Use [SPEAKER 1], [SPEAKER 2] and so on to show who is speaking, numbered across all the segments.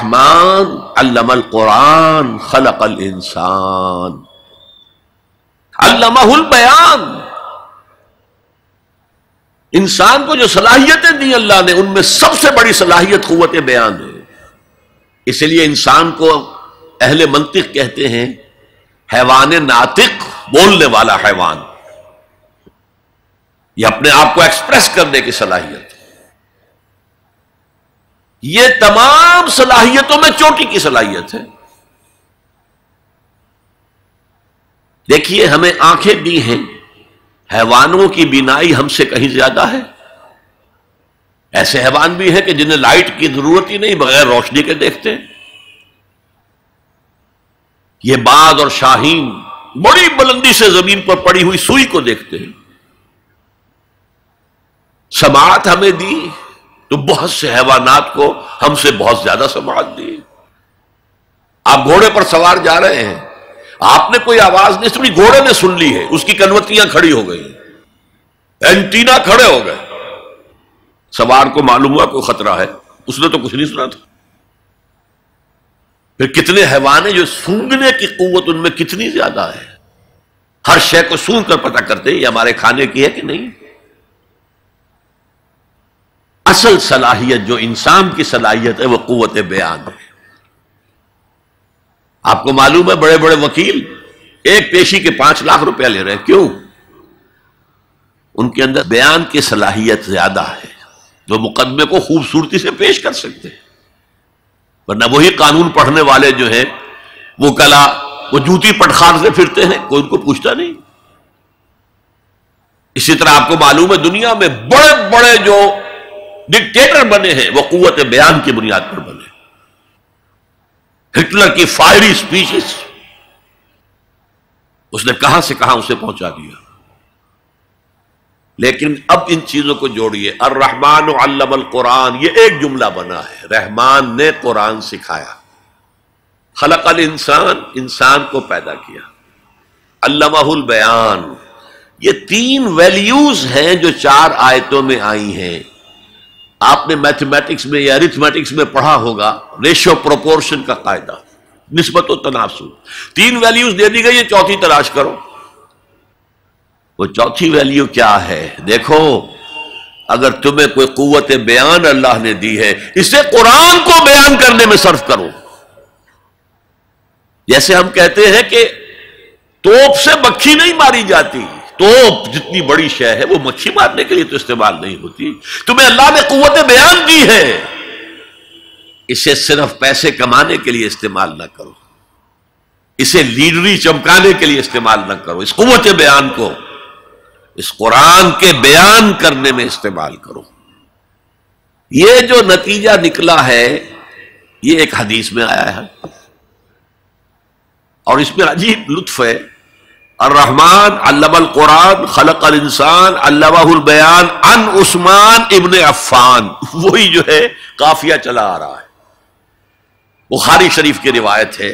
[SPEAKER 1] الرحمن علم القرآن خلق الانسان علمہ البیان. انسان کو جو صلاحیتیں دی اللہ نے، ان میں سب سے بڑی صلاحیت قوت بیان ہے. اس لیے انسان کو اہل منطق کہتے ہیں حیوان ناطق، بولنے والا حیوان. یہ اپنے آپ کو ایکسپریس کرنے کی صلاحیت. یہ تمام صلاحیتوں میں چوٹی کی صلاحیت ہے. دیکھیے ہمیں آنکھیں دی ہیں، حیوانوں کی بینائی ہم سے کہیں زیادہ ہے. ایسے حیوان بھی ہیں کہ جنہیں لائٹ کی ضرورت ہی نہیں، بغیر روشنی کے دیکھتے ہیں. یہ باز اور شاہین بڑی بلندی سے زمین پر پڑی ہوئی سوئی کو دیکھتے ہیں. سماعت ہمیں دی تو بہت سے حیوانات کو ہم سے بہت زیادہ سماعت دی. آپ گھوڑے پر سوار جا رہے ہیں، آپ نے کوئی آواز نہیں سنی، گھوڑے نے سن لی ہے، اس کی کنوتیاں کھڑی ہو گئی، اینٹینا کھڑے ہو گئے. سوار کو معلوم ہوا کوئی خطرہ ہے، اس نے تو کچھ نہیں سنا تھا. پھر کتنے حیوان ہیں جو سونگنے کی قوت ان میں کتنی زیادہ ہے، ہر شے کو سونگ کر پتہ کرتے ہیں یہ ہمارے کھانے کی ہے کہ نہیں. اصل صلاحیت جو انسان کی صلاحیت ہے وہ قوت بیان ہے. آپ کو معلوم ہے بڑے بڑے وکیل ایک پیشی کے 5 لاکھ روپیہ لے رہے ہیں. کیوں؟ ان کے اندر بیان کی صلاحیت زیادہ ہے، جو مقدمے کو خوبصورتی سے پیش کر سکتے ہیں. ورنہ وہی قانون پڑھنے والے جو ہیں وہ کلا وہ جوتی پٹخار سے پھرتے ہیں، کوئی ان کو پوچھتا نہیں. اسی طرح آپ کو معلوم ہے دنیا میں بڑے بڑے جو ڈکٹیٹر بنے ہیں وہ قوت بیان کی بنیاد پر بنے. ہٹلر کی فائری سپیچز اس نے کہاں سے کہاں اسے پہنچا دیا. لیکن اب ان چیزوں کو جوڑیے، الرحمن علم القرآن، یہ ایک جملہ بنا ہے. رحمان نے قرآن سکھایا، خلق الانسان، انسان کو پیدا کیا، علمہ البیان. یہ 3 ویلیوز ہیں جو 4 آیتوں میں آئی ہیں. آپ نے میتھمیٹکس میں یا ارتھمیٹکس میں پڑھا ہوگا ریشو پروپورشن کا قاعدہ، نسبت و تناسب. 3 ویلیوز دے دی گئی ہے، چوتھی تلاش کرو. وہ چوتھی ویلیو کیا ہے؟ دیکھو، اگر تمہیں کوئی قوت بیان اللہ نے دی ہے، اسے قرآن کو بیان کرنے میں صرف کرو. جیسے ہم کہتے ہیں کہ توپ سے مکھی نہیں ماری جاتی، توپ جتنی بڑی شے ہے وہ مکھی مارنے کے لیے تو استعمال نہیں ہوتی. تمہیں اللہ نے قوت بیان دی ہے، اسے صرف پیسے کمانے کے لیے استعمال نہ کرو، اسے لیڈری چمکانے کے لیے استعمال نہ کرو. اس قوت بیان کو اس قرآن کے بیان کرنے میں استعمال کرو. یہ جو نتیجہ نکلا ہے یہ ایک حدیث میں آیا ہے اور اس میں عجیب لطف ہے. الرحمن علم القرآن خلق الانسان علمہ البیان عن عثمان ابن عفان. وہی جو ہے قافیہ چلا آ رہا ہے، بخاری شریف کی روایت ہے،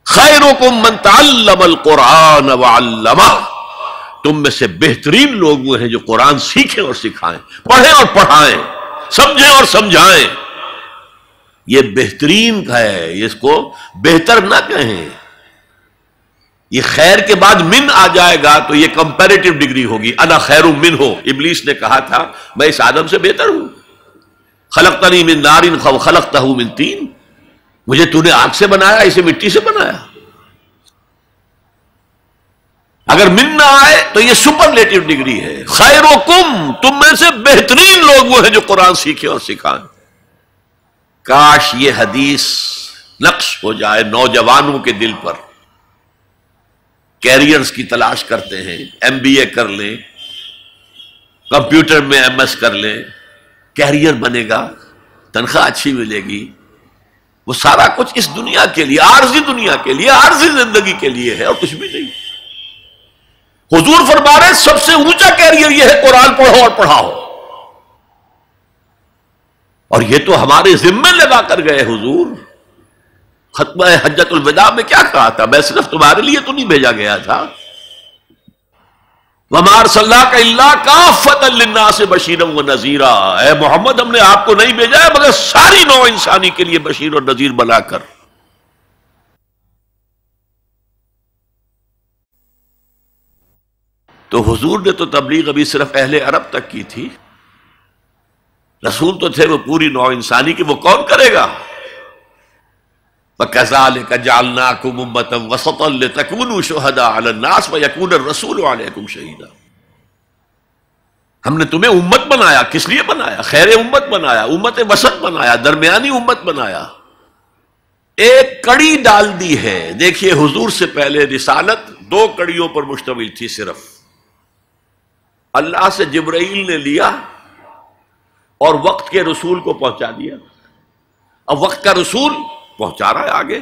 [SPEAKER 1] خیرکم من تعلم القرآن وعلمہ. تم میں سے بہترین لوگ وہ ہیں جو قرآن سیکھیں اور سکھائیں، پڑھیں اور پڑھائیں، سمجھیں اور سمجھائیں. یہ بہترین ہے، اس کو بہتر نہ کہیں. یہ خیر کے بعد من آ جائے گا تو یہ کمپیریٹو ڈگری ہوگی. انا خیر منہ، ابلیس نے کہا تھا میں اس آدم سے بہتر ہوں. خلقتنی من نار خلقتہ من طین، مجھے تو نے آگ سے بنایا، اسے مٹی سے بنایا. اگر من نہ آئے تو یہ سپرلیٹو ڈگری ہے. خیرکم، تم میں سے بہترین لوگ وہ ہیں جو قرآن سیکھیں اور سکھائیں. کاش یہ حدیث نقش ہو جائے نوجوانوں کے دل پر. کیریئرز کی تلاش کرتے ہیں، ایم بی اے کر لیں، کمپیوٹر میں ایم ایس کر لیں، کیریئر بنے گا، تنخواہ اچھی ملے گی. وہ سارا کچھ اس دنیا کے لیے، عارضی دنیا کے لیے، عارضی زندگی کے لیے ہے اور کچھ بھی نہیں. حضور فرما رہے سب سے اونچا کیریئر یہ ہے قرآن پڑھو اور پڑھاؤ. اور یہ تو ہمارے ذمے لگا کر گئے حضور. ختمہ حجت الوداع میں کیا کہا تھا؟ میں صرف تمہارے لیے تو نہیں بھیجا گیا تھا. وَمَا أَرْسَلْنَاكَ إِلَّا كَافَّةً لِلنَّاسِ بَشِيرًا وَنَذِيرًا، اے محمد ہم نے آپ کو نہیں بھیجا ہے مگر ساری نوع انسانی کے لیے بشیر اور نذیر بنا کر۔ تو حضور نے تو تبلیغ ابھی صرف اہل عرب تک کی تھی، رسول تو تھے وہ پوری نوع انسانی کی، وہ کون کرے گا؟ وَكَذَلِكَ جَعَلْنَاكُمْ أُمَّةً وَسَطًا لِتَكُونُوا شُهَدَاءَ عَلَى النَّاسِ وَيَكُونَ الرَّسُولُ عَلَيْكُمْ شَهِيدًا۔ ہم نے تمہیں امت بنایا، کس لیے بنایا؟ خیر امت بنایا، امت وسط بنایا، درمیانی امت بنایا، ایک کڑی ڈال دی ہے۔ دیکھیے حضور سے پہلے رسالت 2 کڑیوں پر مشتمل تھی صرف، اللہ سے جبرائیل نے لیا اور وقت کے رسول کو پہنچا دیا، اب وقت کا رسول پہنچا رہا ہے آگے۔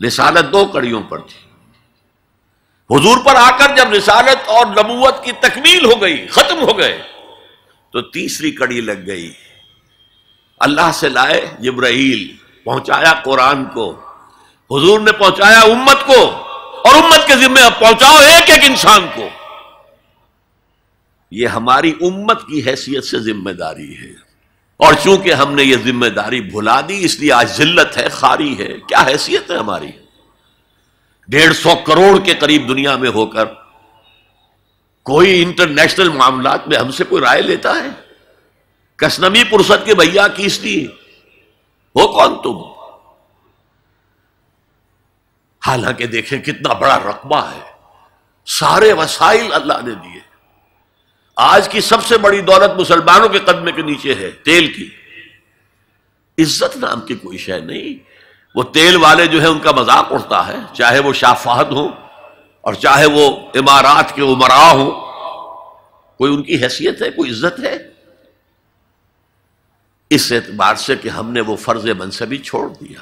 [SPEAKER 1] رسالت 2 کڑیوں پر تھی، حضور پر آ کر جب رسالت اور نبوت کی تکمیل ہو گئی، ختم ہو گئے، تو تیسری کڑی لگ گئی، اللہ سے لائے جبرائیل، پہنچایا قرآن کو، حضور نے پہنچایا امت کو، اور امت کے ذمہ اب پہنچاؤ ایک ایک انسان کو۔ یہ ہماری امت کی حیثیت سے ذمہ داری ہے، اور چونکہ ہم نے یہ ذمہ داری بھلا دی اس لیے آج ذلت ہے، خاری ہے۔ کیا حیثیت ہے ہماری؟ 150 کروڑ کے قریب دنیا میں ہو کر کوئی انٹرنیشنل معاملات میں ہم سے کوئی رائے لیتا ہے؟ کسنمی پرست کے بھیا کیس لیے ہو کون تم؟ حالانکہ دیکھیں کتنا بڑا رقبہ ہے، سارے وسائل اللہ نے دیے۔ آج کی سب سے بڑی دولت مسلمانوں کے قدمے کے نیچے ہے، تیل کی۔ عزت نام کی کوئی شے نہیں۔ وہ تیل والے جو ہے ان کا مذاق اڑتا ہے، چاہے وہ شاہ فہد ہوں اور چاہے وہ امارات کے امراء ہوں، کوئی ان کی حیثیت ہے، کوئی عزت ہے؟ اس اعتبار سے کہ ہم نے وہ فرض منصبی چھوڑ دیا۔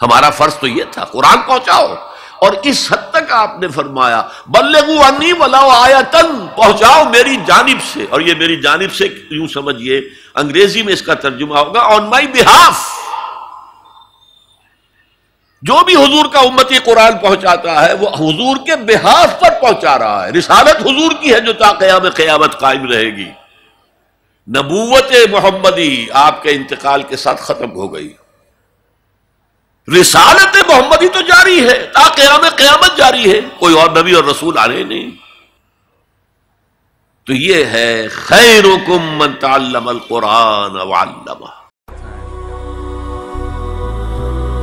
[SPEAKER 1] ہمارا فرض تو یہ تھا قرآن پہنچاؤ، اور اس حد تک آپ نے فرمایا بلغوا عنی ولو آیۃ، پہنچاؤ میری جانب سے، اور یہ میری جانب سے یوں سمجھیے انگریزی میں اس کا ترجمہ ہوگا آن مائی بہاف۔ جو بھی حضور کا امتی قرآن پہنچاتا ہے وہ حضور کے بہاف پر پہنچا رہا ہے۔ رسالت حضور کی ہے جو تا قیام قیامت قائم رہے گی۔ نبوت محمدی آپ کے انتقال کے ساتھ ختم ہو گئی، رسالت محمدی تو جاری ہے، تا قیام قیامت جاری ہے، کوئی اور نبی اور رسول آ رہے نہیں۔ تو یہ ہے خیرکم من تعلم القرآن وعلمہ۔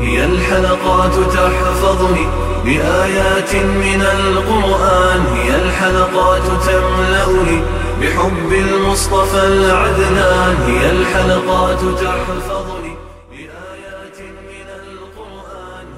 [SPEAKER 2] هي الحلقات تحفظني بآيات من القرآن، هي الحلقات تملأني بحب المصطفى العدنان، هي الحلقات تحفظني بآيات من القرآن